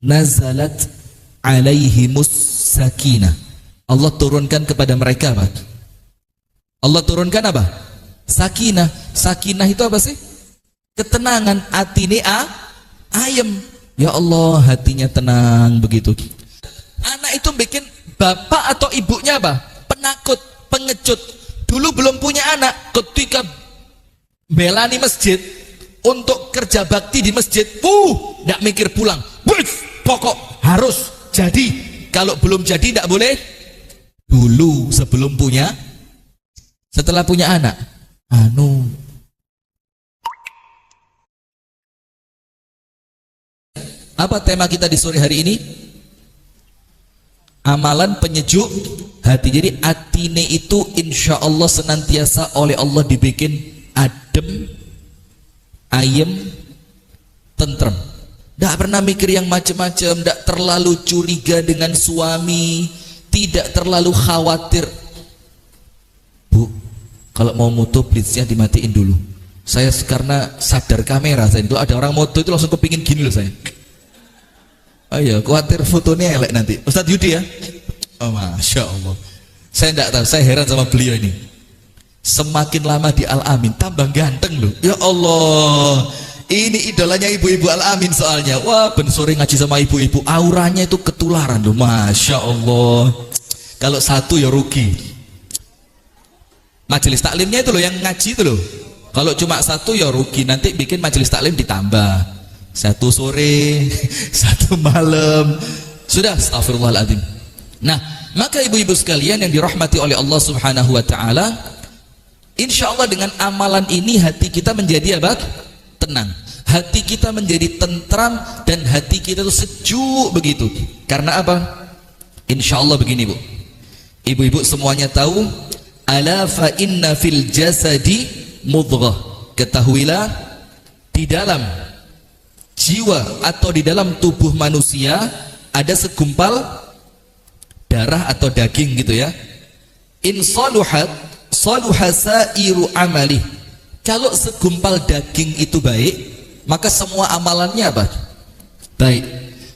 nazalat alaihimus sakinah. Allah turunkan kepada mereka apa? Allah turunkan apa? Sakinah. Sakinah itu apa sih? Ketenangan. Atine ayem. Ya Allah, hatinya tenang begitu. Anak itu bikin bapak atau ibunya apa? Penakut, pengecut. Dulu belum punya anak, ketika belani masjid untuk kerja bakti di masjid, nggak mikir pulang. Pokok harus jadi. Kalau belum jadi nggak boleh. Dulu sebelum punya, setelah punya anak, apa tema kita di sore hari ini? Amalan penyejuk hati. Jadi atine itu insya Allah senantiasa oleh Allah dibikin adem, ayem, tentrem. Tidak pernah mikir yang macam-macam, tidak terlalu curiga dengan suami, tidak terlalu khawatir. Bu, kalau mau moto blitznya dimatiin dulu. Saya karena sadar kamera, saya itu ada orang moto itu langsung kepingin gini loh saya. Ayo, khawatir fotonya elek nanti. Ustadz Yudi ya? Oh, Masya Allah. Saya tidak tahu, saya heran sama beliau ini. Semakin lama di Al-Amin, tambah ganteng loh. Ya Allah, ini idolanya ibu-ibu Al-Amin soalnya. Wah, ben sore ngaji sama ibu-ibu, auranya itu ketularan loh. Masya Allah. Kalau satu ya rugi. Majelis taklimnya itu loh yang ngaji itu loh. Kalau cuma satu ya rugi, nanti bikin majelis taklim ditambah. Satu sore, satu malam, sudah, astagfirullahaladzim. Nah, maka ibu-ibu sekalian yang dirahmati oleh Allah subhanahu wa ta'ala, insya Allah dengan amalan ini hati kita menjadi apa? Tenang. Hati kita menjadi tentram dan hati kita itu sejuk begitu. Karena apa? Insya Allah begini bu, ibu-ibu semuanya tahu, ala fa inna fil jasadi mudghah. Ketahuilah di dalam jiwa atau di dalam tubuh manusia ada segumpal darah atau daging gitu ya. In saluhat saluha sairu amali. Kalau segumpal daging itu baik, maka semua amalannya apa? Baik.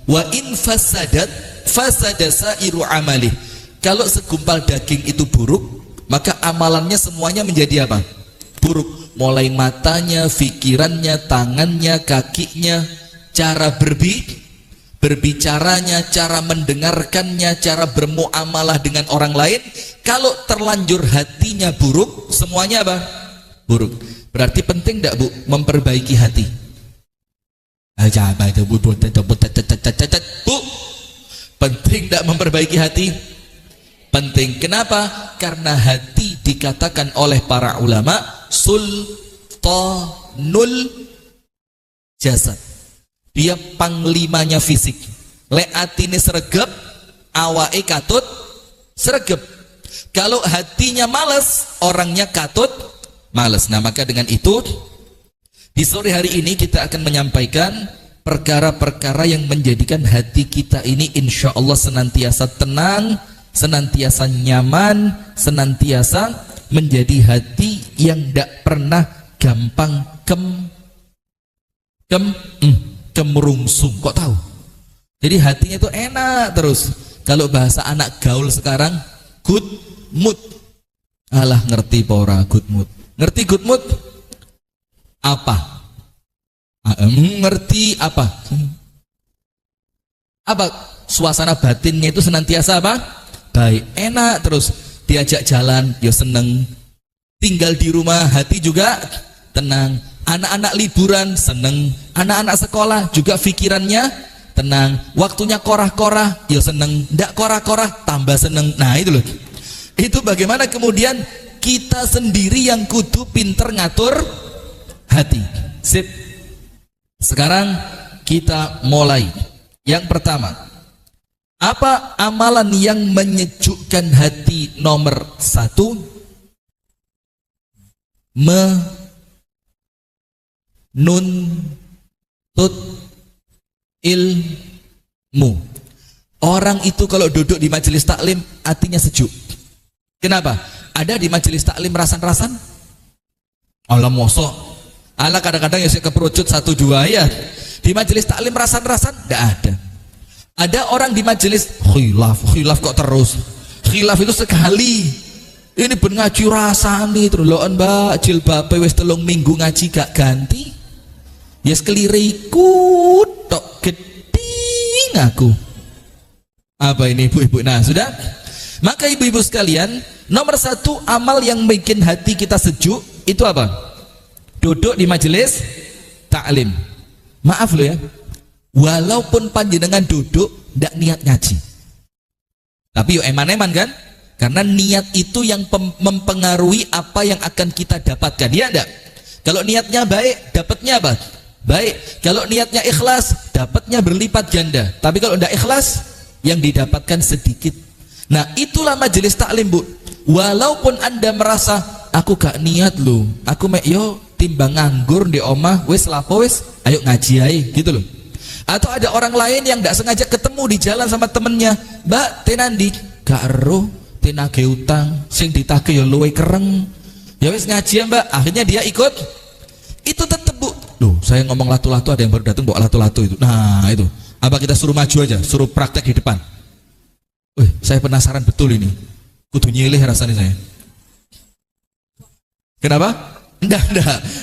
Wa in fasadat fasada sairu amali. Kalau segumpal daging itu buruk, maka amalannya semuanya menjadi apa? Buruk. Mulai matanya, pikirannya, tangannya, kakinya, cara berbicaranya, cara mendengarkannya, cara bermuamalah dengan orang lain. Kalau terlanjur hatinya buruk, semuanya apa? Buruk. Berarti penting tidak bu memperbaiki hati? Bu, penting tidak memperbaiki hati? Penting. Kenapa? Karena hati dikatakan oleh para ulama sultanul jasad. Dia panglimanya fisik. Leatine sregep, awake katut sregep. Kalau hatinya malas, orangnya katut malas. Nah, maka dengan itu di sore hari ini kita akan menyampaikan perkara-perkara yang menjadikan hati kita ini insya Allah senantiasa tenang, senantiasa nyaman, senantiasa menjadi hati yang tidak pernah gampang kemerungsung. Kok tahu? Jadi hatinya itu enak terus. Kalau bahasa anak gaul sekarang, good mood. Alah, ngerti pora good mood? Ngerti good mood? Apa? Ngerti apa? Apa? Suasana batinnya itu senantiasa apa? Baik, enak terus. Diajak jalan, ya seneng. Tinggal di rumah, hati juga tenang. Anak-anak liburan, seneng. Anak-anak sekolah juga pikirannya tenang. Waktunya korah-korah, ya seneng. Ndak korah-korah, tambah seneng. Nah itu loh. Itu bagaimana kemudian kita sendiri yang kudu pinter ngatur hati. Sip. Sekarang kita mulai. Yang pertama, apa amalan yang menyejukkan hati nomor 1? Menuntut ilmu. Orang itu kalau duduk di majelis taklim hatinya sejuk. Kenapa? Ada di majelis taklim rasan-rasan? Allah mosok. Allah kadang-kadang ya saya keperucut 1-2 ayat. Di majelis taklim rasan-rasan? Tidak ada. Ada orang di majelis khilaf kok terus. Khilaf itu sekali. Ini ben ngaji rasane terus loan Mbak jilbabe wis 3 minggu ngaji gak ganti. Ya keliriku tok geding aku. Apa ini ibu-ibu? Nah sudah. Maka ibu-ibu sekalian, nomor 1 amal yang bikin hati kita sejuk itu apa? Duduk di majelis taklim. Maaf loh ya, walaupun panjenengan duduk ndak niat ngaji, tapi yuk eman-eman kan, karena niat itu yang mempengaruhi apa yang akan kita dapatkan, ya enggak? Kalau niatnya baik, dapatnya apa? Baik. Kalau niatnya ikhlas, dapatnya berlipat ganda. Tapi kalau ndak ikhlas, yang didapatkan sedikit. Nah itulah majelis taklim, Bu. Walaupun anda merasa aku gak niat loh, aku yo timbang nganggur di omah wis lapo wis ayo ngaji aja gitu loh. Atau ada orang lain yang gak sengaja ketemu di jalan sama temennya, Mbak tenandi gak ero tenage utang sing ditagih ya luwe kereng, ya wis ngaji ya Mbak. Akhirnya dia ikut. Itu tetep, Bu. Loh saya ngomong latu-latu, ada yang baru datang bawa latu-latu itu. Nah itu apa kita suruh maju aja, suruh praktek di depan? Saya penasaran betul ini. Kudu nyilih rasanya saya. Kenapa? Enggak.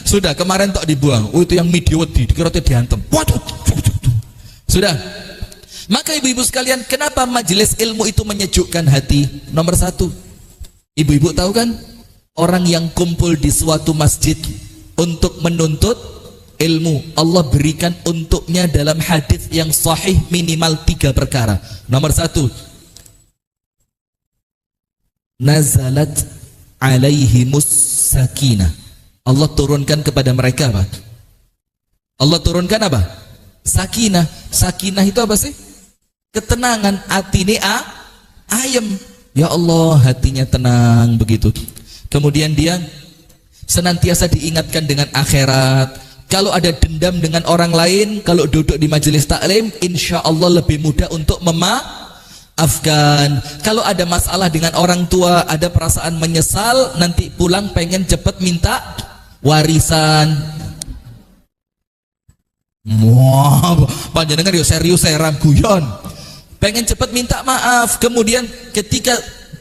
Sudah kemarin tok dibuang. Itu yang midiwedi, dikira diantem. Waduh. Sudah. Maka ibu-ibu sekalian, kenapa majelis ilmu itu menyejukkan hati? Nomor 1. Ibu-ibu tahu kan? Orang yang kumpul di suatu masjid untuk menuntut ilmu, Allah berikan untuknya dalam hadis yang sahih minimal 3 perkara. Nomor 1, nazalat alaihimus sakinah. Allah turunkan kepada mereka apa? Allah turunkan apa? Sakinah. Sakinah itu apa sih? Ketenangan. Atine ayem. Ya Allah, hatinya tenang begitu. Kemudian dia senantiasa diingatkan dengan akhirat. Kalau ada dendam dengan orang lain, kalau duduk di majelis taklim, insya Allah lebih mudah untuk memaafkan. Kalau ada masalah dengan orang tua, ada perasaan menyesal, nanti pulang pengen cepet minta warisan. Wah, panjenengan yo serius saya guyon. Pengen cepet minta maaf. Kemudian ketika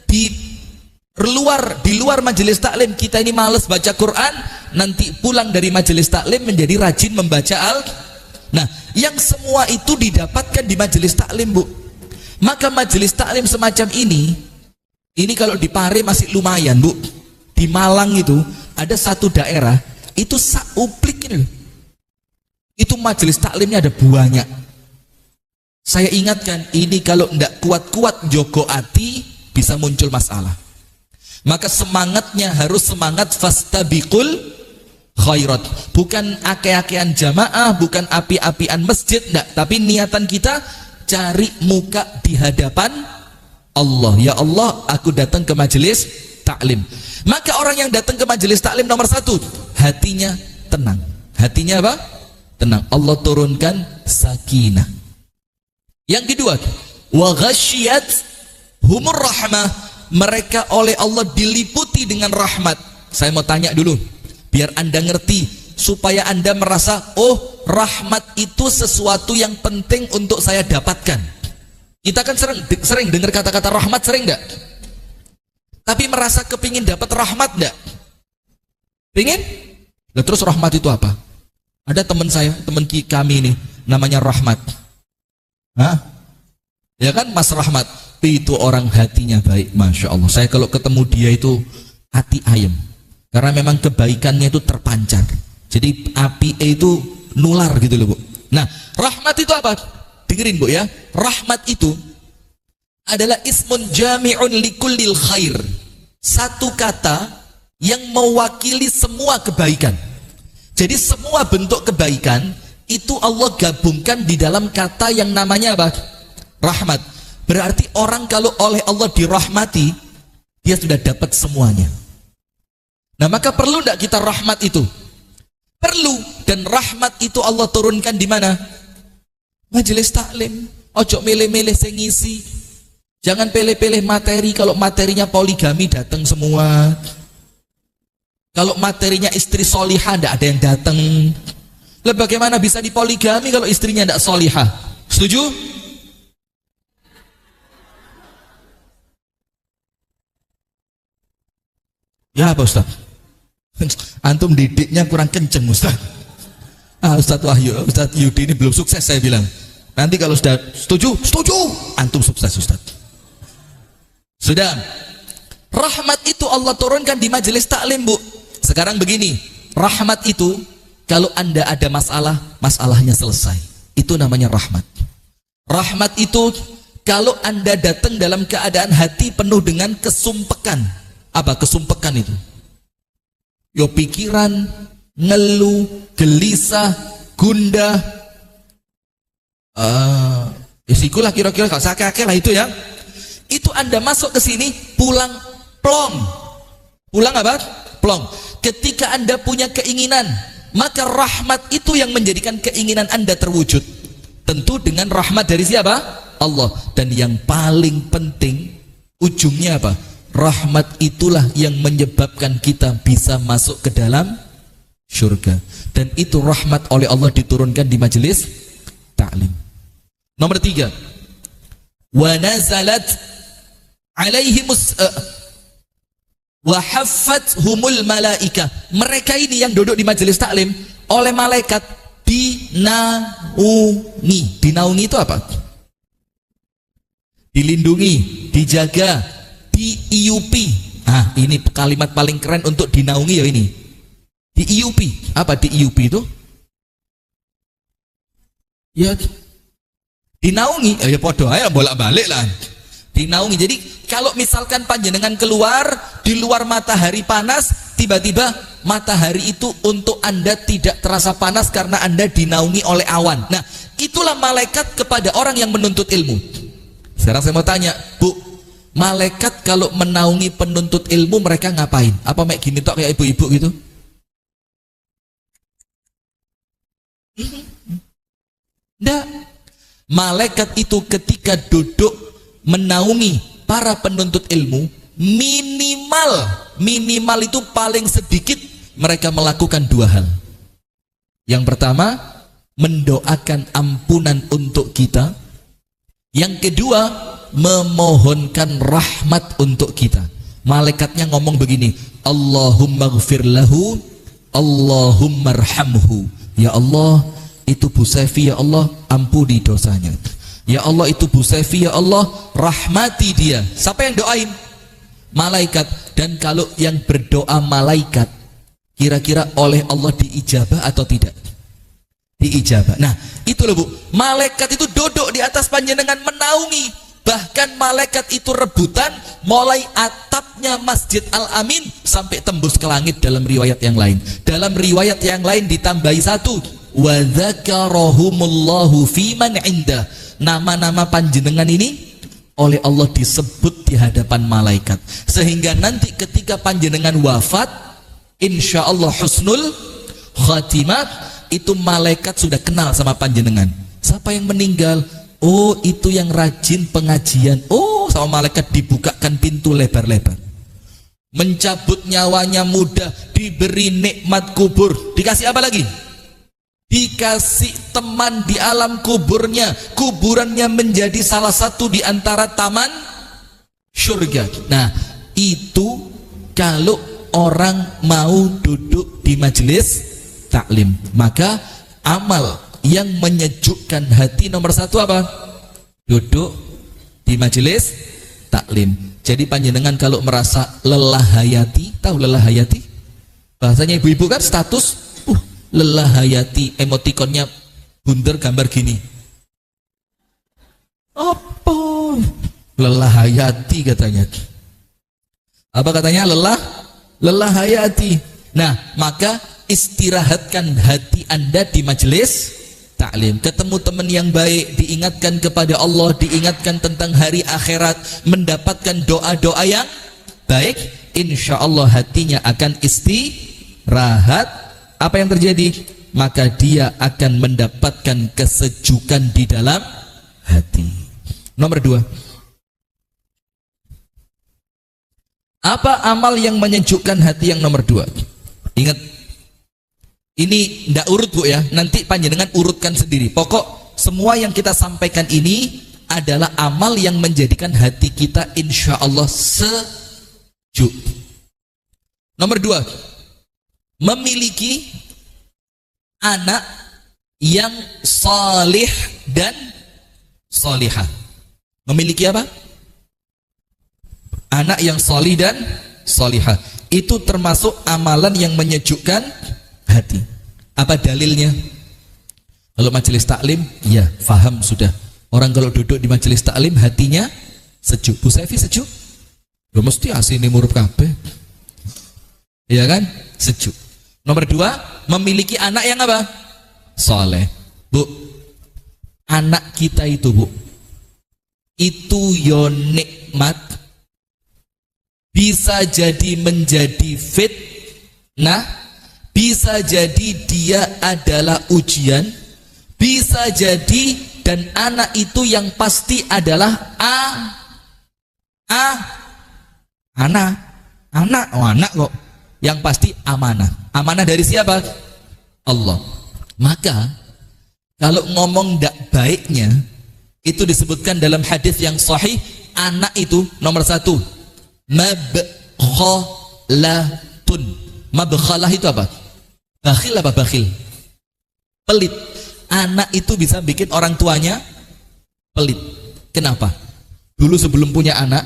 di luar majelis taklim kita ini males baca Quran, nanti pulang dari majelis taklim menjadi rajin membaca Nah, yang semua itu didapatkan di majelis taklim, Bu. Maka majelis taklim semacam ini kalau di Pare masih lumayan, Bu. Di Malang itu ada satu daerah itu sauplik ini loh. Itu majelis taklimnya ada banyak. Saya ingatkan, ini kalau ndak kuat-kuat jogo ati bisa muncul masalah. Maka semangatnya harus semangat fastabiqul khairat, bukan ake-akean jamaah, bukan api-apian masjid, enggak, tapi niatan kita cari muka di hadapan Allah. Ya Allah, aku datang ke majelis taklim. Maka orang yang datang ke majelis taklim nomor 1, hatinya tenang. Hatinya apa? Tenang. Allah turunkan sakinah. Yang kedua, wa ghasyiyat humur rahmah, mereka oleh Allah diliputi dengan rahmat. Saya mau tanya dulu biar anda ngerti, supaya anda merasa oh rahmat itu sesuatu yang penting untuk saya dapatkan. Kita kan sering dengar kata-kata rahmat, sering enggak? Tapi merasa kepingin dapat rahmat enggak? Pingin? Nah, terus rahmat itu apa? Ada teman saya, teman kami ini namanya Rahmat. Hah? Ya kan Mas Rahmat, itu orang hatinya baik, Masya Allah. Saya kalau ketemu dia itu hati ayem, karena memang kebaikannya itu terpancar. Jadi api itu nular gitu loh, Bu. Nah, rahmat itu apa? Dengerin, Bu ya. Rahmat itu adalah ismun jami'un likullil khair. Satu kata yang mewakili semua kebaikan. Jadi semua bentuk kebaikan itu Allah gabungkan di dalam kata yang namanya apa? Rahmat. Berarti orang kalau oleh Allah dirahmati, dia sudah dapat semuanya. Nah, maka perlu tidak kita rahmat itu? Perlu. Dan rahmat itu Allah turunkan di mana? Majelis taklim. Ojo milih-milih sing ngisi. Jangan pilih-pilih materi. Kalau materinya poligami datang semua. Kalau materinya istri solihah tidak ada yang datang. Lah bagaimana bisa dipoligami kalau istrinya tidak solihah? Setuju? Ya apa Ustaz? Antum didiknya kurang kenceng Ustaz. Ustaz Wahyu, Ustaz Yudi ini belum sukses saya bilang. Nanti kalau sudah setuju, antum sukses Ustaz. Sudah. Rahmat itu Allah turunkan di majelis taklim, Bu. Sekarang begini, rahmat itu kalau Anda ada masalah, masalahnya selesai. Itu namanya rahmat. Rahmat itu kalau Anda datang dalam keadaan hati penuh dengan kesumpekan. Apa kesumpekan itu? Yo pikiran, ngeluh, gelisah, gundah. Isikulah kira-kira kalau sakit lah itu ya. Itu Anda masuk ke sini pulang plong. Pulang apa? Plong. Ketika Anda punya keinginan, maka rahmat itu yang menjadikan keinginan Anda terwujud. Tentu dengan rahmat dari siapa? Allah. Dan yang paling penting ujungnya apa? Rahmat itulah yang menyebabkan kita bisa masuk ke dalam surga. Dan itu rahmat oleh Allah diturunkan di majelis ta'lim. Nomor 3, wa nazalat alaihimus wa haffathumul malaika. Mereka ini yang duduk di majelis taklim oleh malaikat dinaungi. Dinaungi itu apa? Dilindungi, dijaga, diiupi. Ini kalimat paling keren untuk dinaungi ya ini. Diiupi. Apa diiupi itu? Ya dinaungi, ya podo aja bolak-balik lah. Dinaungi. Jadi kalau misalkan panjenengan keluar di luar matahari panas, tiba-tiba matahari itu untuk Anda tidak terasa panas karena Anda dinaungi oleh awan. Nah, itulah malaikat kepada orang yang menuntut ilmu. Sekarang saya mau tanya, Bu, malaikat kalau menaungi penuntut ilmu mereka ngapain? Apa kayak gini tok kayak ibu-ibu gitu? Enggak. Malaikat itu ketika duduk menaungi para penuntut ilmu, minimal itu paling sedikit mereka melakukan 2 hal. Yang pertama, mendoakan ampunan untuk kita. Yang kedua, memohonkan rahmat untuk kita. Malaikatnya ngomong begini, Allahumma ghfir lahu, Allahumma arhamhu. Ya Allah, itu Bu Sefi, ya Allah ampuni dosanya. Ya Allah, itu Bu Sefi, ya Allah rahmati dia. Siapa yang doain? Malaikat. Dan kalau yang berdoa malaikat, kira-kira oleh Allah diijabah atau tidak? Diijabah. Nah itu loh Bu, malaikat itu duduk di atas panjenengan menaungi. Bahkan malaikat itu rebutan mulai atapnya Masjid Al-Amin sampai tembus ke langit dalam riwayat yang lain. Dalam riwayat yang lain ditambahi 1, wa dzakarahumullahu fiman indah. Nama-nama panjenengan ini oleh Allah disebut di hadapan malaikat, sehingga nanti ketika panjenengan wafat, insya Allah husnul khatimah, itu malaikat sudah kenal sama panjenengan. Siapa yang meninggal? Oh, itu yang rajin pengajian. Oh, sama malaikat dibukakan pintu lebar-lebar. Mencabut nyawanya mudah, diberi nikmat kubur. Dikasih apa lagi? Dikasih teman di alam kuburnya. Kuburannya menjadi salah satu di antara taman surga. Nah, itu kalau orang mau duduk di majelis taklim, maka amal yang menyejukkan hati nomor 1 apa? Duduk di majelis taklim. Jadi panjenengan kalau merasa lelah hayati, tahu lelah hayati? Bahasanya ibu-ibu kan status lelah hayati, emotikonnya bundar gambar gini. Apa? Lelah hayati katanya. Apa katanya? Lelah hayati. Nah, maka istirahatkan hati Anda di majelis taklim. Ketemu teman yang baik, diingatkan kepada Allah, diingatkan tentang hari akhirat, mendapatkan doa-doa yang baik, insya Allah hatinya akan istirahat. Apa yang terjadi? Maka dia akan mendapatkan kesejukan di dalam hati. Nomor 2, apa amal yang menyejukkan hati yang nomor 2? Ingat, ini ndak urut Bu ya, nanti panjenengan urutkan sendiri. Pokok semua yang kita sampaikan ini adalah amal yang menjadikan hati kita insya Allah sejuk. Nomor dua, memiliki anak yang salih dan salihah. Memiliki apa? Anak yang salih dan salihah. Itu termasuk amalan yang menyejukkan hati. Apa dalilnya? Kalau majelis taklim, ya faham sudah. Orang kalau duduk di majelis taklim hatinya sejuk. Bu Sevi sejuk? Ya mesti asini murup kabeh. Iya kan? Sejuk. Nomor dua, memiliki anak yang apa? Soleh. Bu, anak kita itu bu, itu yo nikmat, bisa jadi menjadi fitnah, bisa jadi dia adalah ujian, bisa jadi, dan anak itu yang pasti adalah anak kok, yang pasti amanah. Amanah dari siapa? Allah. Maka kalau ngomong tidak baiknya, itu disebutkan dalam hadis yang sahih, anak itu nomor satu mabkhalatun. Mabkhalah itu apa? Bakhil apa bakhil? Pelit. Anak itu bisa bikin orang tuanya pelit. Kenapa? Dulu sebelum punya anak,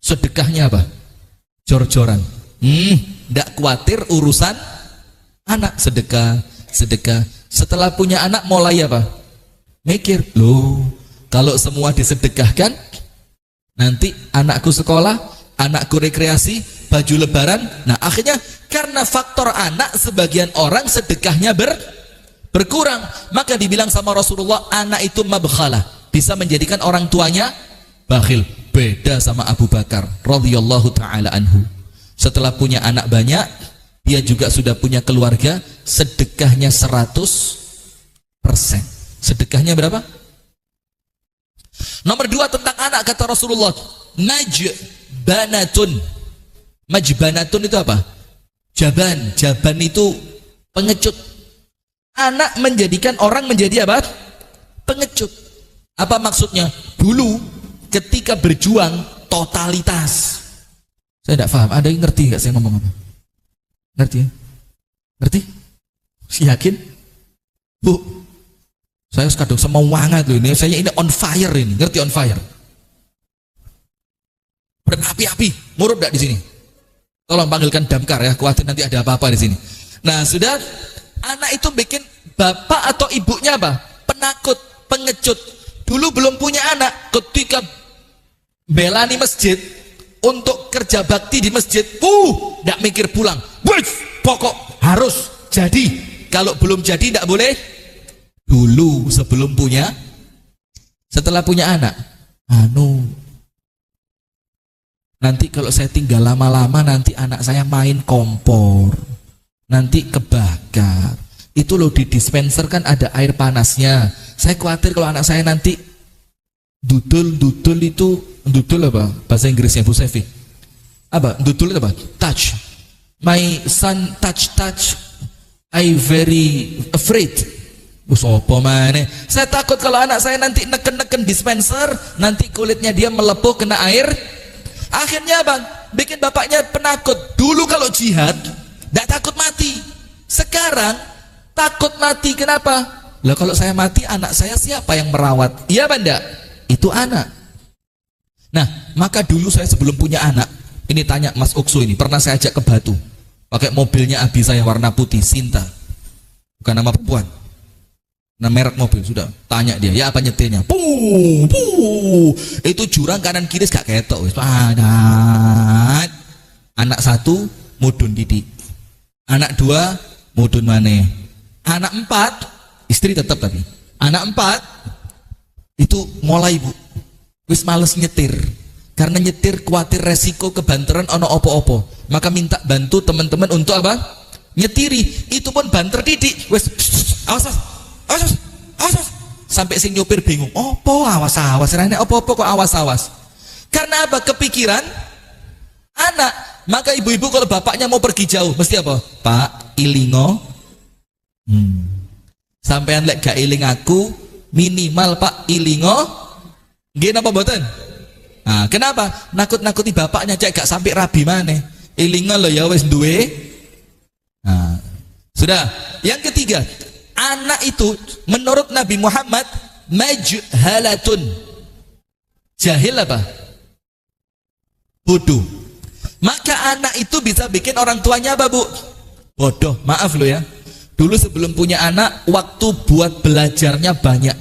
sedekahnya apa? Jor-joran. Tidak khawatir urusan anak, sedekah. Setelah punya anak mulai apa? Mikir, loh, kalau semua disedekahkan, nanti anakku sekolah, anakku rekreasi, baju lebaran. Nah akhirnya karena faktor anak, sebagian orang sedekahnya berkurang. Maka dibilang sama Rasulullah, anak itu mabkhalah, bisa menjadikan orang tuanya bakhil. Beda sama Abu Bakar radhiyallahu ta'ala anhu. Setelah punya anak banyak, dia juga sudah punya keluarga, sedekahnya 100%. Sedekahnya berapa? Nomor dua tentang anak, kata Rasulullah, majbanatun. Majbanatun itu apa? Jaban itu pengecut. Anak menjadikan orang menjadi apa? Pengecut. Apa maksudnya? Dulu ketika berjuang totalitas. Saya tidak paham, ada yang ngerti nggak saya ngomong apa? Ngerti ya? Ngerti? Yakin? Bu, saya kadang semangat loh ini. Saya ini on fire ini. Ngerti on fire? Berapi-api. Murup enggak di sini? Tolong panggilkan damkar ya. Khawatir nanti ada apa-apa di sini. Nah, sudah, anak itu bikin bapak atau ibunya apa? Penakut, pengecut. Dulu belum punya anak, ketika belani masjid untuk kerja bakti di masjid, enggak mikir pulang. Pokok harus jadi. Kalau belum jadi enggak boleh. Dulu sebelum punya, setelah punya anak, nanti kalau saya tinggal lama-lama, nanti anak saya main kompor, nanti kebakar. Itu loh, di dispenser kan ada air panasnya. Saya khawatir kalau anak saya nanti dudul itu, dudul apa bahasa Inggrisnya Bu Sevi? Apa dudul itu apa? Touch. My son touch. I very afraid. Sopo mana? Saya takut kalau anak saya nanti neken dispenser, nanti kulitnya dia melepuh kena air. Akhirnya bang, bikin bapaknya penakut. Dulu kalau jihad, tidak takut mati. Sekarang takut mati. Kenapa? Lah kalau saya mati, anak saya siapa yang merawat? Iya banda? Itu anak. Nah, maka dulu saya sebelum punya anak, ini tanya Mas Uksu ini, pernah saya ajak ke Batu, pakai mobilnya abi saya warna putih, Sinta, bukan nama perempuan. Nah, merek mobil, sudah tanya dia, ya apa nyetirnya? Itu jurang kanan kiri gak ketok wis padat. Anak satu mudun didik, anak dua mudun maneh, anak empat istri tetap, tapi anak empat itu mulai bu wis males nyetir, karena nyetir khawatir resiko kebanteran ono opo-opo, maka minta bantu teman-teman untuk apa? Nyetiri. Itu pun banter didik, wis awas sampai sing nyopir bingung, opo awas rene opo-opo kok awas. Karena apa? Kepikiran anak. Maka ibu-ibu kalau bapaknya mau pergi jauh mesti apa? Pak ilingo, sampean lek gak iling aku, minimal Pak ilingo nggih napa mboten? Nah, kenapa? Nakut-nakuti bapaknya, cek gak sampai rabi maneh. Ilingan lo ya wis duwe. Nah, sudah. Yang ketiga, anak itu menurut Nabi Muhammad majhalatun. Jahil apa? Bodoh. Maka anak itu bisa bikin orang tuanya apa, Bu? Bodoh. Maaf lo ya. Dulu sebelum punya anak, waktu buat belajarnya banyak.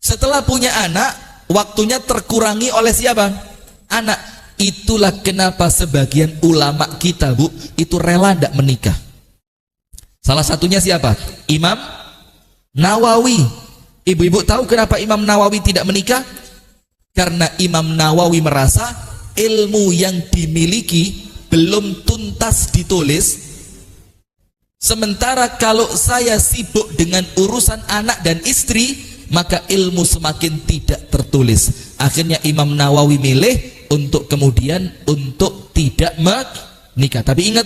Setelah punya anak, waktunya terkurangi oleh siapa? Anak. Itulah kenapa sebagian ulama kita, Bu, itu rela tidak menikah. Salah satunya siapa? Imam Nawawi. Ibu-ibu tahu kenapa Imam Nawawi tidak menikah? Karena Imam Nawawi merasa ilmu yang dimiliki belum tuntas ditulis. Sementara kalau saya sibuk dengan urusan anak dan istri, maka ilmu semakin tidak tertulis. Akhirnya Imam Nawawi milih untuk kemudian untuk tidak menikah. Tapi ingat,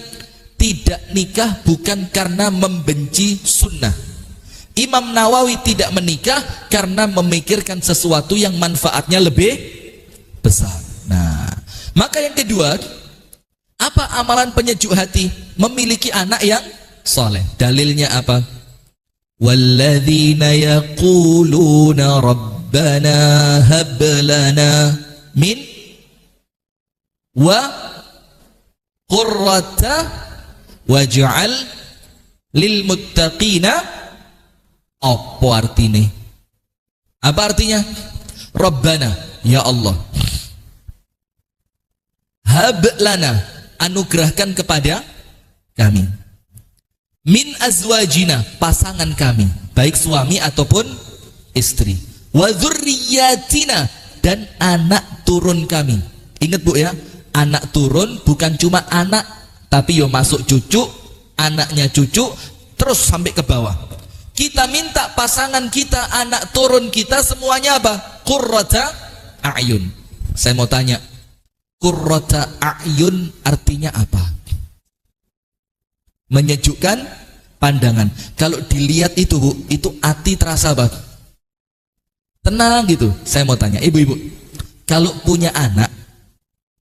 tidak nikah bukan karena membenci sunnah. Imam Nawawi tidak menikah karena memikirkan sesuatu yang manfaatnya lebih besar. Nah, maka yang kedua, apa amalan penyejuk hati? Memiliki anak yang soleh. Dalilnya apa? Walladzina yaquluna rabbana hab lana min wa qurrata waj'al lil muttaqina. Apa artinya? Apa artinya? Rabbana, ya Allah, hab lana, anugerahkan kepada kami, min azwajina, pasangan kami, baik suami ataupun istri, wa dzurriyyatina, dan anak turun kami. Ingat, Bu, ya, anak turun bukan cuma anak, tapi yo masuk cucu, anaknya cucu, terus sampai ke bawah. Kita minta pasangan kita, anak turun kita, semuanya apa? Qurrata a'yun. Saya mau tanya, qurrata a'yun artinya apa? Menyejukkan pandangan. Kalau dilihat itu, Bu, itu hati terasa apa? Tenang gitu. Saya mau tanya, ibu-ibu, kalau punya anak,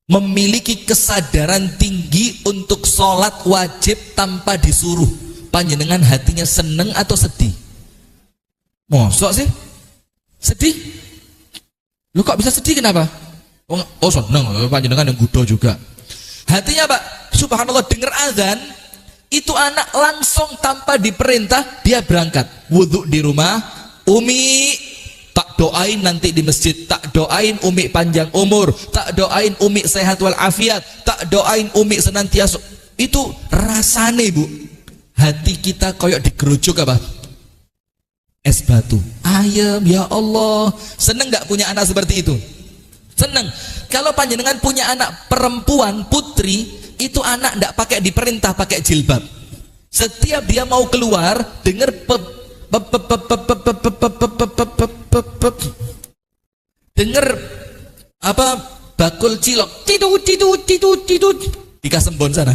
memiliki kesadaran tinggi untuk sholat wajib tanpa disuruh, panjenengan hatinya seneng atau sedih? Mosok sih? Sedih? Lu kok bisa sedih, kenapa? Oh seneng, panjenengan yang gudo juga. Hatinya Pak, subhanallah, dengar azan, itu anak langsung tanpa diperintah dia berangkat. Wudhu di rumah, Umi tak doain nanti di masjid, tak doain Umi panjang umur, tak doain Umi sehat walafiat, tak doain Umi senantiasa. Itu rasane, Bu, hati kita koyok digerujuk apa? Es batu. Ayam, ya Allah. Seneng gak punya anak seperti itu? Seneng. Kalau panjenengan punya anak perempuan, putri, itu anak ndak pakai diperintah pakai jilbab. Setiap dia mau keluar, dengar dengar apa, bakul cilok, tidut tidut tidut tidut di Kasembon sana.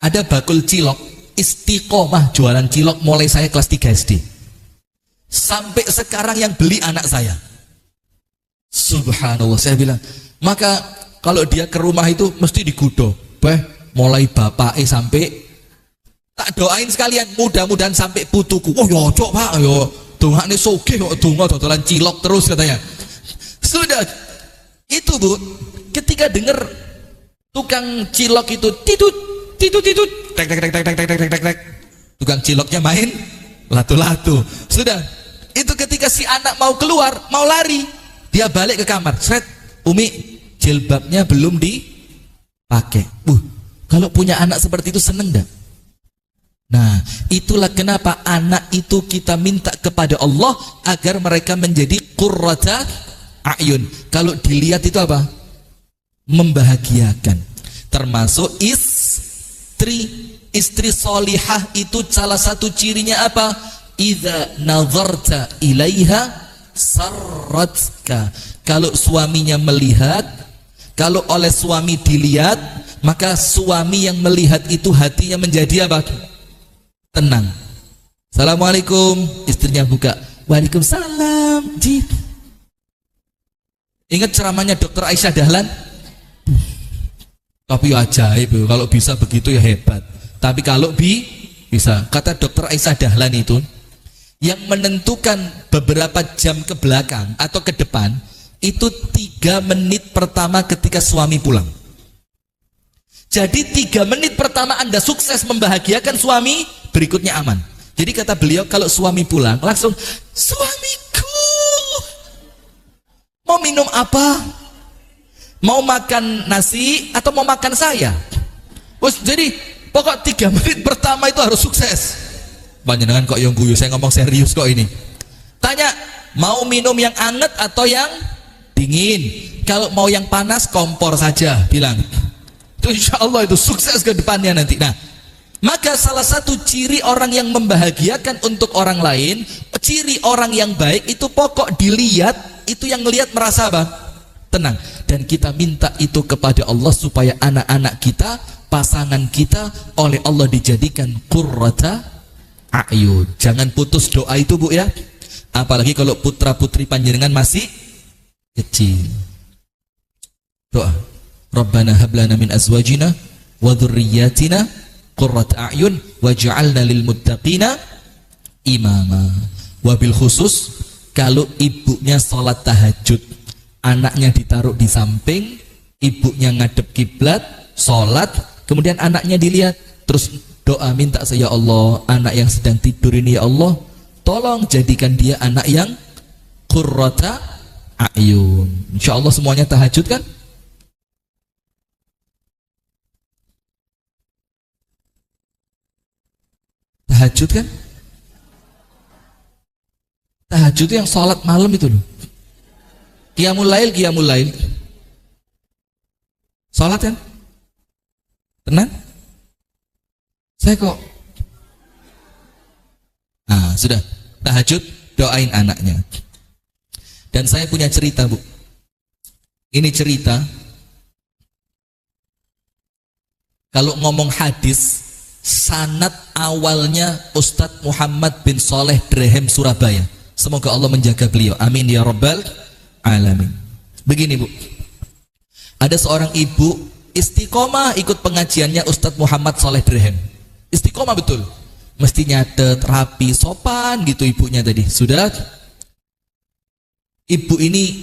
Ada bakul cilok, istiqomah jualan cilok mulai saya kelas 3 SD. Sampai sekarang yang beli anak saya. Subhanallah, saya bilang, maka kalau dia ke rumah itu mesti digudo. Mulai bapak sampai tak doain sekalian, mudah-mudahan sampai putuku. Oh yo cok Pak, yo dongane sugih kok donga dodolan cilok terus katanya. Sudah itu, Bu, ketika dengar tukang cilok itu tidut tidut tidut tek tek tek tek tek tek tek tek, tukang ciloknya main latu-latu. Sudah itu ketika si anak mau keluar, mau lari, dia balik ke kamar, sret, Umi jilbabnya belum dipakai. Kalau punya anak seperti itu seneng dah. Nah, itulah kenapa anak itu kita minta kepada Allah agar mereka menjadi qurrata a'yun. Kalau dilihat itu apa? Membahagiakan. Termasuk istri solihah itu salah satu cirinya apa? Idza nazarta ilaiha sarratka. Kalau suaminya melihat, kalau oleh suami dilihat, maka suami yang melihat itu hatinya menjadi apa? Tenang. Assalamualaikum, istrinya buka. Waalaikumsalam. Ingat ceramahnya Dr. Aisyah Dahlan? Tapi ya ajaib, kalau bisa begitu ya hebat. Tapi kalau bisa, kata dokter Aisyah Dahlan itu, yang menentukan beberapa jam ke belakang atau ke depan itu 3 menit pertama ketika suami pulang. Jadi 3 menit pertama Anda sukses membahagiakan suami, berikutnya aman. Jadi kata beliau, kalau suami pulang langsung, suamiku mau minum apa? Mau makan nasi atau mau makan saya? Jadi pokok 3 menit pertama itu harus sukses. Panjenengan kok yang guyu, saya ngomong serius kok ini. Tanya, mau minum yang anget atau yang dingin? Kalau mau yang panas, kompor saja, bilang. Itu insya Allah itu sukses ke depannya nanti. Nah, maka salah satu ciri orang yang membahagiakan untuk orang lain, ciri orang yang baik itu pokok dilihat, itu yang ngelihat merasa apa? Tenang. Dan kita minta itu kepada Allah supaya anak-anak kita, pasangan kita oleh Allah dijadikan qurrata a'yun. Jangan putus doa itu, Bu, ya. Apalagi kalau putra putri panjenengan masih kecil. Doa, Rabbana hablana min azwajina wa dzurriyyatina qurrata a'yun waj'alna lil muttaqina imama. Wabil khusus kalau ibunya sholat tahajud, anaknya ditaruh di samping, ibunya ngadep kiblat, sholat, kemudian anaknya dilihat, terus doa minta saya, ya Allah, anak yang sedang tidur ini ya Allah, tolong jadikan dia anak yang qurrata a'yun. Insya Allah semuanya tahajud kan? Tahajud kan? Tahajud itu yang sholat malam itu loh. Qiyamul lail. Sholat kan? Tenang? Saya kok sudah tahajud, doain anaknya. Dan saya punya cerita, Bu. Ini cerita, kalau ngomong hadis, sanad awalnya Ustadz Muhammad bin Soleh Drehem Surabaya. Semoga Allah menjaga beliau, amin ya rabbal alamin. Begini, Bu, ada seorang ibu istiqomah ikut pengajiannya Ustadz Muhammad Soleh Drehem. Istiqomah betul, mesti nyatet, rapi, sopan gitu ibunya tadi. Sudah, ibu ini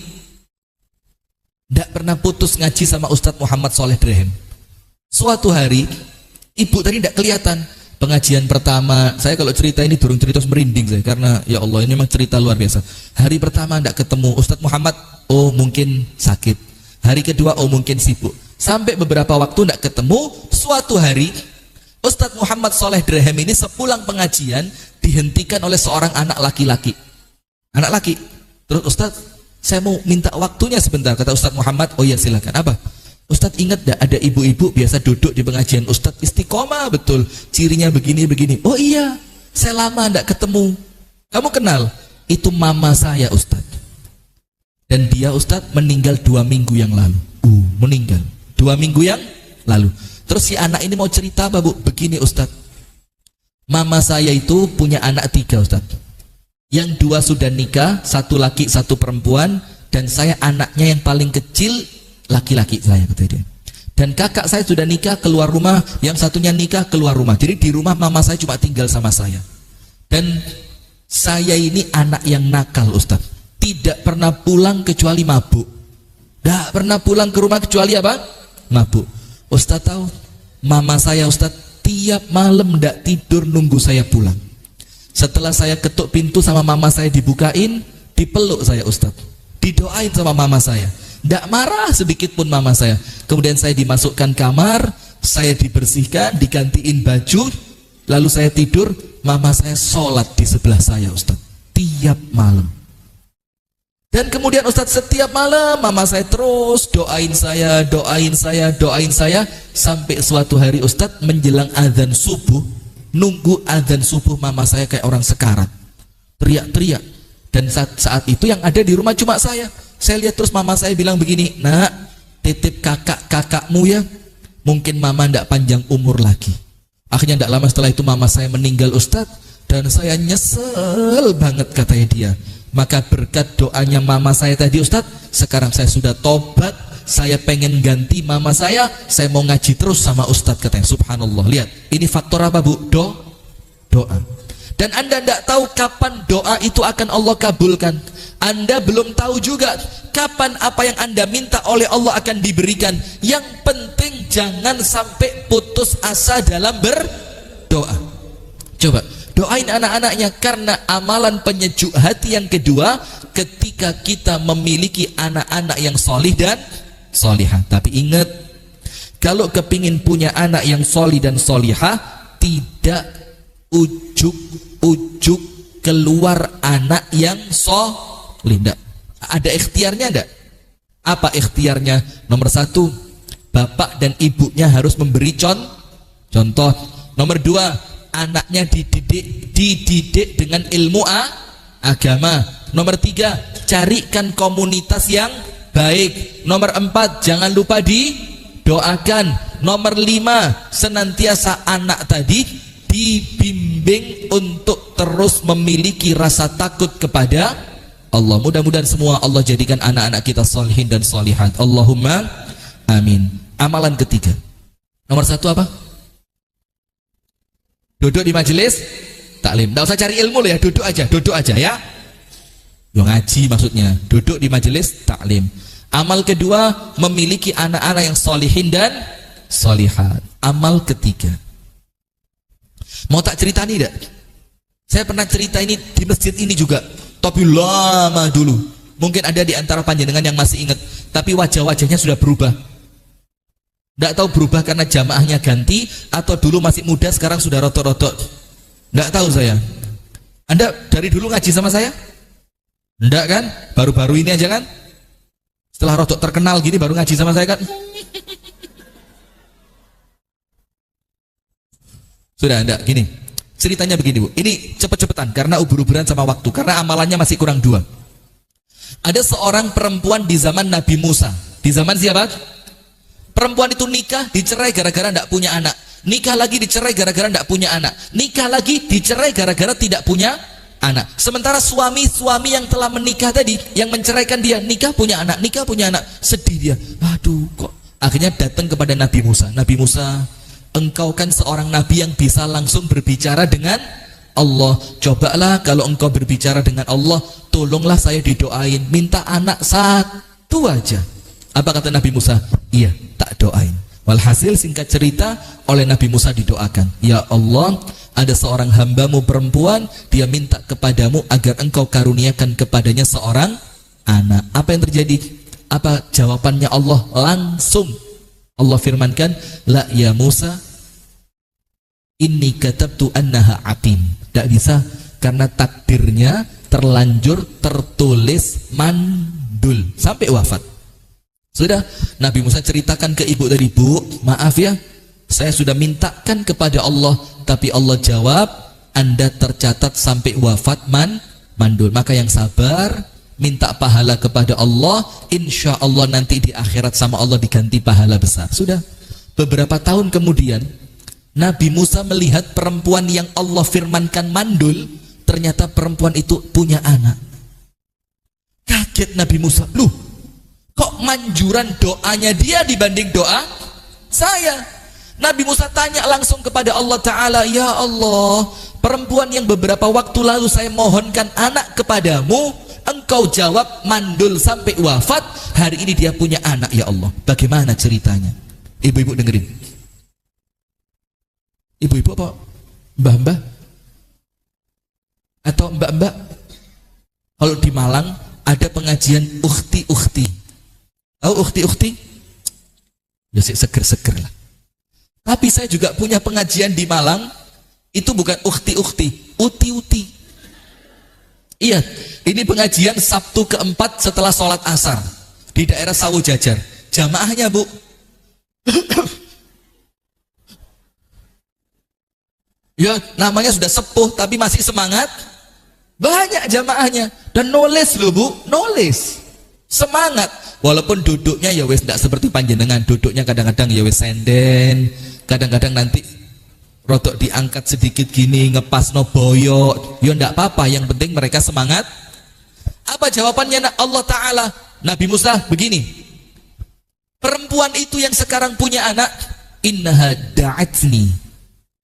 tidak pernah putus ngaji sama Ustadz Muhammad Soleh Drehem. Suatu hari ibu tadi tidak kelihatan. Pengajian pertama, saya kalau cerita ini durung cerita merinding saya, karena ya Allah ini memang cerita luar biasa. Hari pertama tidak ketemu Ustadz Muhammad, oh mungkin sakit. Hari kedua, oh mungkin sibuk. Sampai beberapa waktu tidak ketemu. Suatu hari Ustadz Muhammad Soleh Drehem ini sepulang pengajian dihentikan oleh seorang anak laki-laki. Anak laki. Terus, Ustadz, saya mau minta waktunya sebentar. Kata Ustadz Muhammad, oh ya silakan. Apa? Ustadz, ingat gak ada ibu-ibu biasa duduk di pengajian Ustadz istiqomah betul, cirinya begini-begini. Oh iya, saya lama tidak ketemu. Kamu kenal? Itu mama saya, Ustadz. Dan dia, Ustadz, meninggal 2 minggu yang lalu. Meninggal 2 minggu yang lalu. Terus si anak ini mau cerita apa, Bu? Begini, Ustadz, mama saya itu punya anak 3, Ustadz. Yang 2 sudah nikah, 1 laki 1 perempuan, dan saya anaknya yang paling kecil, laki-laki saya, kata dia. Dan kakak saya sudah nikah, keluar rumah, yang satunya nikah, keluar rumah. Jadi di rumah mama saya cuma tinggal sama saya. Dan saya ini anak yang nakal, Ustadz. Tidak pernah pulang kecuali mabuk. Tidak pernah pulang ke rumah kecuali apa? Mabuk. Ustadz tahu, mama saya, Ustadz, tiap malam tidak tidur nunggu saya pulang. Setelah saya ketuk pintu sama mama saya dibukain, dipeluk saya, Ustadz. Didoain sama mama saya. Tidak marah sedikit pun mama saya. Kemudian saya dimasukkan kamar, saya dibersihkan, digantiin baju, lalu saya tidur. Mama saya sholat di sebelah saya, Ustadz, tiap malam. Dan kemudian, Ustadz, setiap malam mama saya terus doain saya, sampai suatu hari, Ustadz, menjelang azan subuh, nunggu azan subuh, mama saya kayak orang sekarat, teriak-teriak. Dan saat itu yang ada di rumah cuma saya. Saya lihat terus mama saya bilang begini, nak, titip kakakmu ya, mungkin mama tidak panjang umur lagi. Akhirnya tidak lama setelah itu mama saya meninggal, Ustadz, dan saya nyesel banget, katanya dia. Maka berkat doanya mama saya tadi, Ustadz, sekarang saya sudah tobat, saya pengen ganti mama saya mau ngaji terus sama ustadz, katanya. Subhanallah. Lihat, ini faktor apa bu? Doa. Dan Anda tidak tahu kapan doa itu akan Allah kabulkan. Anda belum tahu juga kapan apa yang Anda minta oleh Allah akan diberikan. Yang penting jangan sampai putus asa dalam berdoa. Coba doain anak-anaknya, karena amalan penyejuk hati yang kedua ketika kita memiliki anak-anak yang solih dan solihah. Tapi ingat, kalau kepingin punya anak yang solih dan solihah, tidak ujuk-ujuk keluar anak yang solih. Tidak. Ada ikhtiarnya enggak? Apa ikhtiarnya? Nomor satu, bapak dan ibunya harus memberi contoh. Nomor dua, anaknya dididik dengan ilmu agama. Nomor tiga, carikan komunitas yang baik. Nomor empat, jangan lupa didoakan. Nomor lima, senantiasa anak tadi dibimbing untuk terus memiliki rasa takut kepada Allah. Mudah-mudahan semua Allah jadikan anak-anak kita solihin dan solihat. Allahumma amin. Amalan ketiga, nomor satu apa? Duduk di majelis taklim. Tidak usah cari ilmu loh ya, duduk aja ya. Yo ngaji maksudnya, duduk di majelis taklim. Amal kedua, memiliki anak-anak yang solihin dan solihat. Amal ketiga, mau tak cerita nih tidak? Saya pernah cerita ini di masjid ini juga, tapi lama dulu. Mungkin ada di antara panjenengan yang masih ingat, tapi wajah-wajahnya sudah berubah. Tidak tahu berubah karena jamaahnya ganti, atau dulu masih muda sekarang sudah rotok-rotok. Tidak tahu saya. Anda dari dulu ngaji sama saya? Tidak kan? Baru-baru ini aja kan? Setelah rotok terkenal gini baru ngaji sama saya kan? Sudah enggak, gini ceritanya begini bu, ini cepet-cepetan karena ubur-uburan sama waktu, karena amalannya masih kurang 2. Ada seorang perempuan di zaman Nabi Musa. Di zaman siapa? Perempuan itu nikah, dicerai gara-gara tidak punya anak. Nikah lagi, dicerai gara-gara tidak punya anak. Nikah lagi, dicerai gara-gara tidak punya anak. Sementara suami yang telah menikah tadi, yang menceraikan dia, nikah punya anak, sedih dia. Aduh kok. Akhirnya datang kepada Nabi Musa. Nabi Musa, engkau kan seorang nabi yang bisa langsung berbicara dengan Allah. Cobalah kalau engkau berbicara dengan Allah, tolonglah saya didoain, minta anak satu aja. Apa kata Nabi Musa? Iya, tak doain. Walhasil singkat cerita, oleh Nabi Musa didoakan. Ya Allah, ada seorang hambamu perempuan, dia minta kepadamu agar engkau karuniakan kepadanya seorang anak. Apa yang terjadi? Apa jawabannya Allah? Langsung Allah firmankan, la ya Musa, inni katabtu annaha aqim. Tidak bisa, karena takdirnya terlanjur tertulis mandul sampai wafat. Sudah, Nabi Musa ceritakan ke ibu tadi, bu, maaf ya, saya sudah mintakan kepada Allah, tapi Allah jawab, Anda tercatat sampai wafat mandul. Maka yang sabar, minta pahala kepada Allah, insya Allah nanti di akhirat sama Allah diganti pahala besar. Sudah, beberapa tahun kemudian Nabi Musa melihat perempuan yang Allah firmankan mandul, ternyata perempuan itu punya anak. Kaget Nabi Musa, loh, kok manjuran doanya dia dibanding doa saya? Nabi Musa tanya langsung kepada Allah Ta'ala, ya Allah, perempuan yang beberapa waktu lalu saya mohonkan anak kepadamu, engkau jawab mandul sampai wafat, hari ini dia punya anak, ya Allah. Bagaimana ceritanya? Ibu-ibu dengerin. Ibu-ibu apa? Mbah-mbah? Atau mbak-mbak? Kalau di Malang ada pengajian ukhti-ukhti. Tahu ukhti-ukhti? Ya seger-seger lah. Tapi saya juga punya pengajian di Malang, itu bukan ukhti-ukhti, uti-uti. Iya, ini pengajian Sabtu keempat setelah sholat asar di daerah Sawu Jajar. Jamaahnya bu, ya namanya sudah sepuh tapi masih semangat. Banyak jamaahnya dan nulis loh bu, nulis semangat. Walaupun duduknya ya wes tidak seperti panjenengan, duduknya kadang-kadang ya wes senden, kadang-kadang nanti rotok diangkat sedikit gini, ngepas no boyok, ya ndak apa-apa, yang penting mereka semangat. Apa jawabannya Allah Ta'ala? Nabi Musa begini, Perempuan itu yang sekarang punya anak, innaha da'atni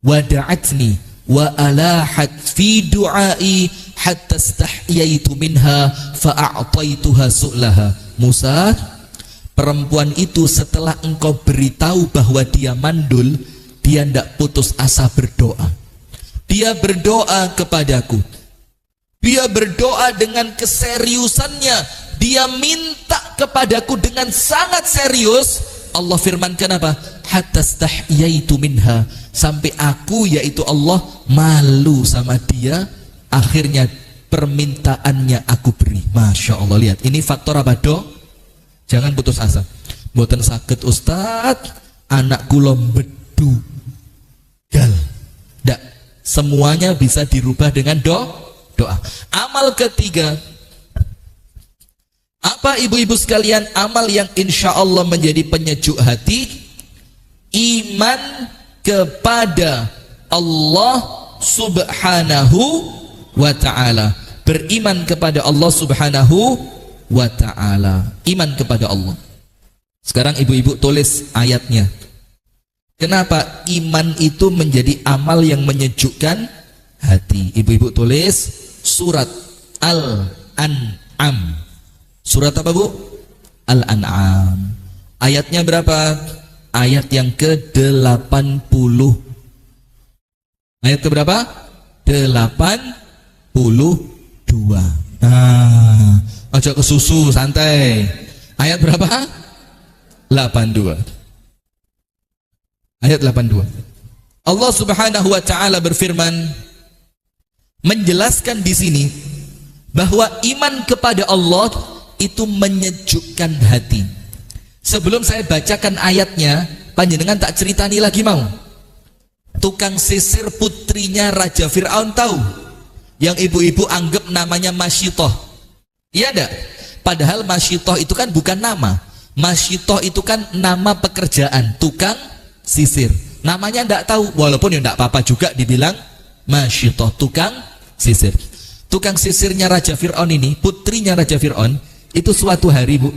wa da'atni wa alahat fi du'ai hatta stahyaitu minha fa'a'taituha su'laha. Musa, perempuan itu setelah engkau beritahu bahwa dia mandul, dia tidak putus asa berdoa. Dia berdoa kepadaku. Dia berdoa dengan keseriusannya. Dia minta kepadaku dengan sangat serius. Allah firmankan apa? Hatta stahyaitu minha, sampai aku, yaitu Allah, malu sama dia. Akhirnya permintaannya aku beri. Masya Allah, lihat ini faktor apa? Jangan putus asa. Mboten sakit Ustaz, anak kula bedu gal. Ndak, semuanya bisa dirubah dengan doa. Amal ketiga, apa ibu-ibu sekalian? Amal yang insya Allah menjadi penyejuk hati, iman kepada Allah subhanahu wa ta'ala. Beriman kepada Allah subhanahu wa ta'ala. Iman kepada Allah. Sekarang ibu-ibu tulis ayatnya. Kenapa iman itu menjadi amal yang menyejukkan hati? Ibu-ibu tulis surat Al-An'am. Surat apa bu? Al-An'am. Ayatnya berapa? Ayat yang ke-80. Ayat ke berapa? 82. Nah, aja kesusu, santai. Ayat berapa? 82. Ayat 82. Allah Subhanahu wa taala berfirman, menjelaskan di sini bahwa iman kepada Allah itu menyejukkan hati. Sebelum saya bacakan ayatnya, panjenengan tak ceritani lagi mau? Tukang sisir putrinya Raja Fir'aun tahu? Yang ibu-ibu anggap namanya Masyitoh. Iya enggak? Padahal Masyitoh itu kan bukan nama. Masyitoh itu kan nama pekerjaan, tukang sisir. Namanya enggak tahu, walaupun ya enggak apa-apa juga dibilang Masyitoh, tukang sisir. Tukang sisirnya Raja Fir'aun ini, putrinya Raja Fir'aun, itu suatu hari bu,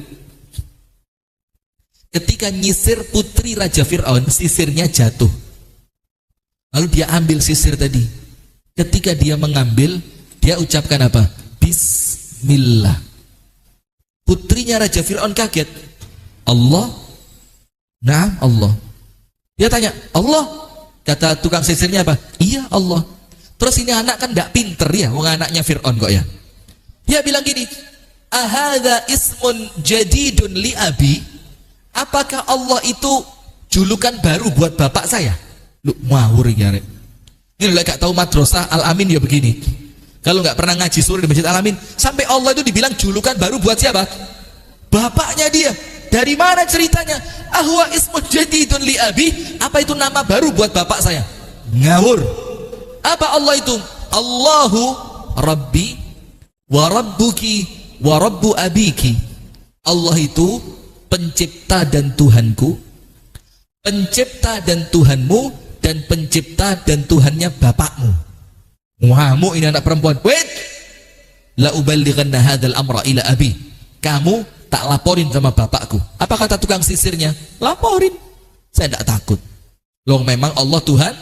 ketika nyisir putri Raja Fir'aun, sisirnya jatuh. Lalu dia ambil sisir tadi. Ketika dia mengambil, dia ucapkan apa? Bismillah. Putrinya Raja Fir'aun kaget. Allah? Nah, Allah. Dia tanya, Allah? Kata tukang sisirnya apa? Iya Allah. Terus ini anak kan tidak pinter ya, wong anaknya Fir'aun kok ya. Dia bilang gini, ahadha ismun jadidun li abi. Apakah Allah itu julukan baru buat bapak saya? Lu ngawur ya rek. Ini udah gak tahu madrasah Al-Amin ya begini. Kalau nggak pernah ngaji surah di Masjid Al-Amin, sampai Allah itu dibilang julukan baru buat siapa? Bapaknya dia. Dari mana ceritanya? Ahwa ismun jadidun li abi. Apa itu nama baru buat bapak saya? Ngawur. Apa Allah itu? Allahu Rabbi wa Rabbuki wa Rabbu abiki. Allah itu pencipta dan Tuhanku, pencipta dan Tuhanmu, dan pencipta dan Tuhannya bapakmu. Wahamu ini anak perempuan. Wait, la uballighanna hadzal amra ila abi. Kamu tak laporin sama bapakku. Apa kata tukang sisirnya? Laporin. Saya tidak takut. Loh memang Allah Tuhan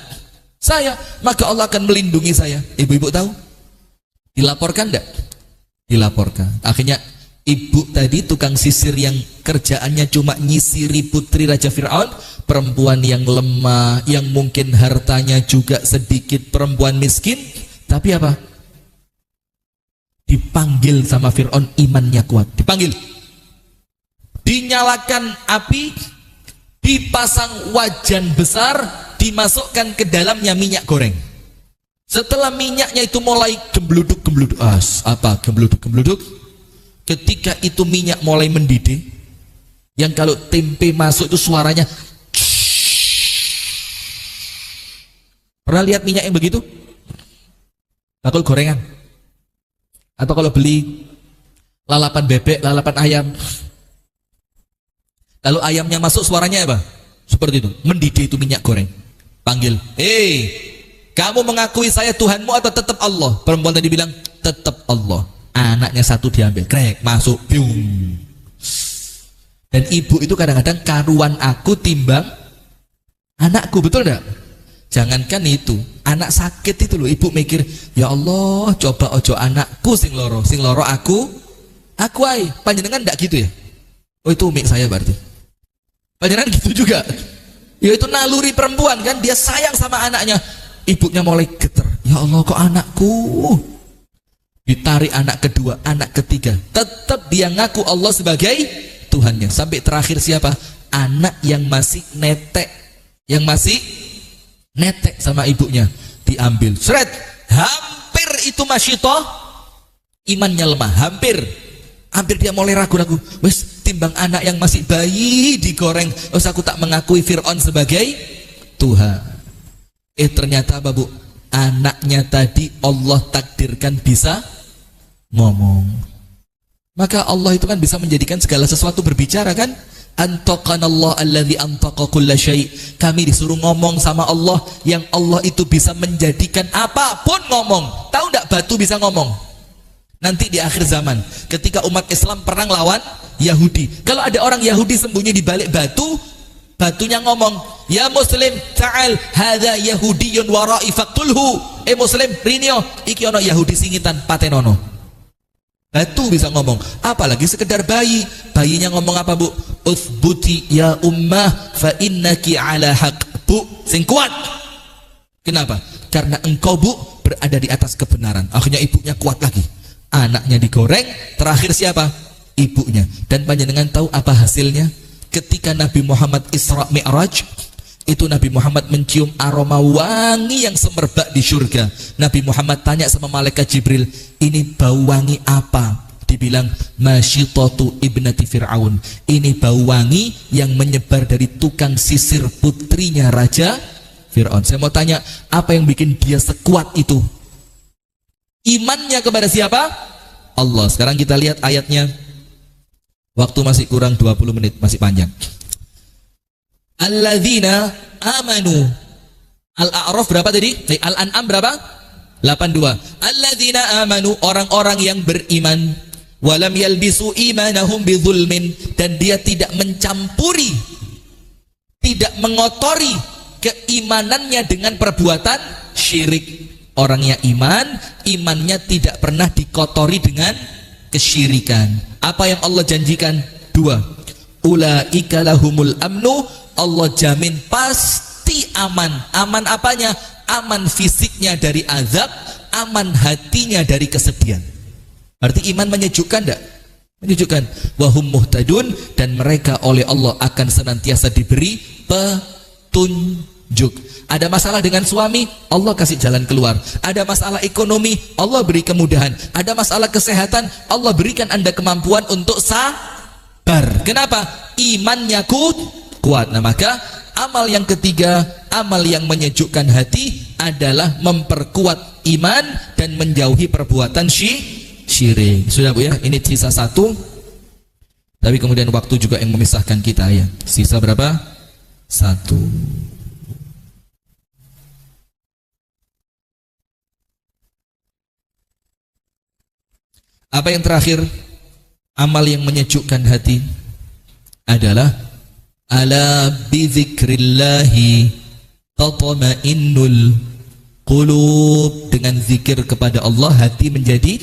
saya, maka Allah akan melindungi saya. Ibu-ibu tahu? Dilaporkan enggak? Dilaporkan. Akhirnya ibu tadi tukang sisir yang kerjaannya cuma nyisiri putri Raja Fir'aun, perempuan yang lemah, yang mungkin hartanya juga sedikit, perempuan miskin, tapi apa? Dipanggil sama Fir'aun, imannya kuat. Dipanggil, dinyalakan api, dipasang wajan besar, dimasukkan ke dalamnya minyak goreng. Setelah minyaknya itu mulai gembluduk, ketika itu minyak mulai mendidih, yang kalau tempe masuk itu suaranya. Pernah lihat minyak yang begitu? Bakul gorengan, atau kalau beli lalapan bebek, lalapan ayam, kalau ayamnya masuk suaranya apa? Seperti itu, mendidih itu minyak goreng. Panggil, hei, kamu mengakui saya Tuhanmu atau tetap Allah? Perempuan tadi bilang tetap Allah. Anaknya satu diambil, krek, masuk, biung. Dan ibu itu kadang-kadang karuan aku timbang anakku, betul enggak? Jangankan itu, anak sakit itu loh, ibu mikir, ya Allah, coba ojo anakku sing loro aku ai. Panjenengan enggak gitu ya? Oh itu umi saya berarti. Panjenengan gitu juga. Ya itu naluri perempuan kan, dia sayang sama anaknya. Ibunya mulai geter, ya Allah kok anakku. Ditarik anak kedua, anak ketiga, tetap dia ngaku Allah sebagai Tuhannya. Sampai terakhir siapa? Anak yang masih netek, sama ibunya diambil. Seret, hampir itu masyitoh, imannya lemah, hampir dia mulai ragu-ragu. Wes timbang anak yang masih bayi digoreng, wes aku tak mengakui Fir'aun sebagai Tuhan. Ternyata apa bu? Anaknya tadi Allah takdirkan bisa ngomong. Maka Allah itu kan bisa menjadikan segala sesuatu berbicara kan? Antaqanallah alladzi antaqa kulla syai'. Kami disuruh ngomong sama Allah, yang Allah itu bisa menjadikan apapun ngomong. Tahu enggak batu bisa ngomong? Nanti di akhir zaman ketika umat Islam perang lawan Yahudi, kalau ada orang Yahudi sembunyi di balik batu, batunya ngomong, ya muslim ta'al hadza yahudiyyun wara'i faqtulhu. Muslim rinio iki ono Yahudi singitan patenono. Batu bisa ngomong, apalagi sekedar bayinya ngomong apa bu? Uthbuti ya ummah fa innaki ala haq. Bu, sing kuat. Kenapa? Karena engkau bu berada di atas kebenaran. Akhirnya ibunya kuat lagi, anaknya digoreng, terakhir siapa? Ibunya. Dan panjenengan tahu apa hasilnya? Ketika Nabi Muhammad Isra Mi'raj, itu Nabi Muhammad mencium aroma wangi yang semerbak di surga. Nabi Muhammad tanya sama malaikat Jibril, ini bau wangi apa? Dibilang, masyitatu ibnati Fir'aun. Ini bau wangi yang menyebar dari tukang sisir putrinya Raja Fir'aun. Saya mau tanya, apa yang bikin dia sekuat itu? Imannya kepada siapa? Allah. Sekarang kita lihat ayatnya. Waktu masih kurang 20 menit, masih panjang. Alladzina amanu. Al-A'raf berapa tadi? Al-An'am berapa? 82. Alladzina amanu, orang-orang yang beriman, walam yalbisu imanahum bidzulmin, dan dia tidak mencampuri, tidak mengotori keimanannya dengan perbuatan syirik. Orangnya iman, imannya tidak pernah dikotori dengan kesyirikan. Apa yang Allah janjikan? 2. Ulaika lahumul amnu, Allah jamin pasti aman. Aman apanya? Aman fisiknya dari azab, aman hatinya dari kesedihan. Berarti iman menyejukkan enggak? Menyejukkan. Wahum muhtadun, dan mereka oleh Allah akan senantiasa diberi petunjuk. Ada masalah dengan suami, Allah kasih jalan keluar. Ada masalah ekonomi, Allah beri kemudahan. Ada masalah kesehatan, Allah berikan Anda kemampuan untuk sabar. Kenapa? Imannya kuat. Nah maka amal yang ketiga, amal yang menyejukkan hati adalah memperkuat iman dan menjauhi perbuatan syirik. Sudah bu ya, ini sisa 1. Tapi kemudian waktu juga yang memisahkan kita ya. Sisa berapa? 1. Apa yang terakhir? Amal yang menyejukkan hati adalah ala bizikrillahi tatma'innul qulub. Dengan zikir kepada Allah hati menjadi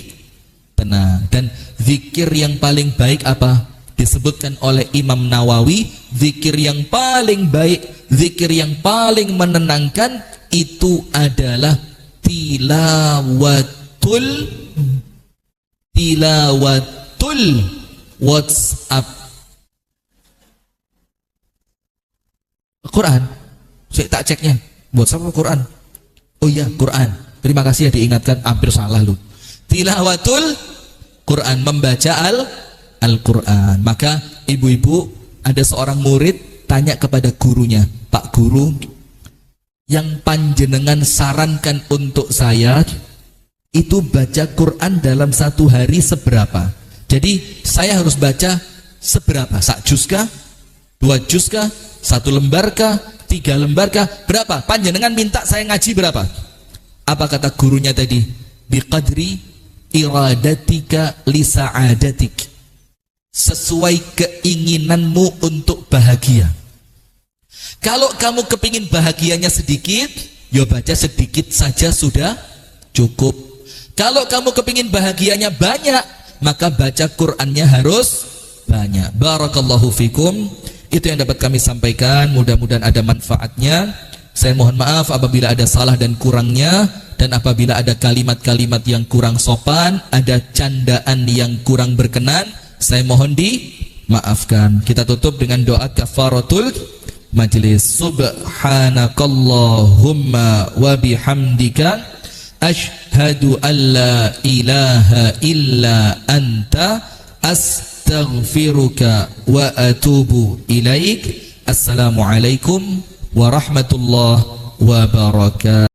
tenang. Dan zikir yang paling baik apa? Disebutkan oleh Imam Nawawi, zikir yang paling baik, zikir yang paling menenangkan itu adalah tilawatul WhatsApp. Quran. Saya tak ceknya. WhatsApp atau Quran? Oh iya, Quran. Terima kasih ya diingatkan, hampir salah lu. Tilawatul Quran, membaca Al-Quran. Maka ibu-ibu, ada seorang murid tanya kepada gurunya, Pak Guru, yang panjenengan sarankan untuk saya itu baca Quran dalam 1 hari seberapa? Jadi saya harus baca seberapa? 1 juz kah? 2 juz kah? 1 lembar kah? 3 lembar kah? Berapa? Panjenengan minta saya ngaji berapa? Apa kata gurunya tadi? Biqadri iradatika li sa'adatik. sesuai keinginanmu untuk bahagia. Kalau kamu kepingin bahagianya sedikit, ya baca sedikit saja sudah cukup. Kalau kamu kepingin bahagianya banyak, maka baca Qur'annya harus banyak. Barakallahu fikum. Itu yang dapat kami sampaikan, mudah-mudahan ada manfaatnya. Saya mohon maaf apabila ada salah dan kurangnya, dan apabila ada kalimat-kalimat yang kurang sopan, ada candaan yang kurang berkenan, saya mohon dimaafkan. Kita tutup dengan doa kafaratul majlis. Subhanakallahumma wa bihamdika asyhadu an la ilaha illa anta astaghfiruka wa atubu ilaik. Assalamualaikum warahmatullahi wabarakatuh.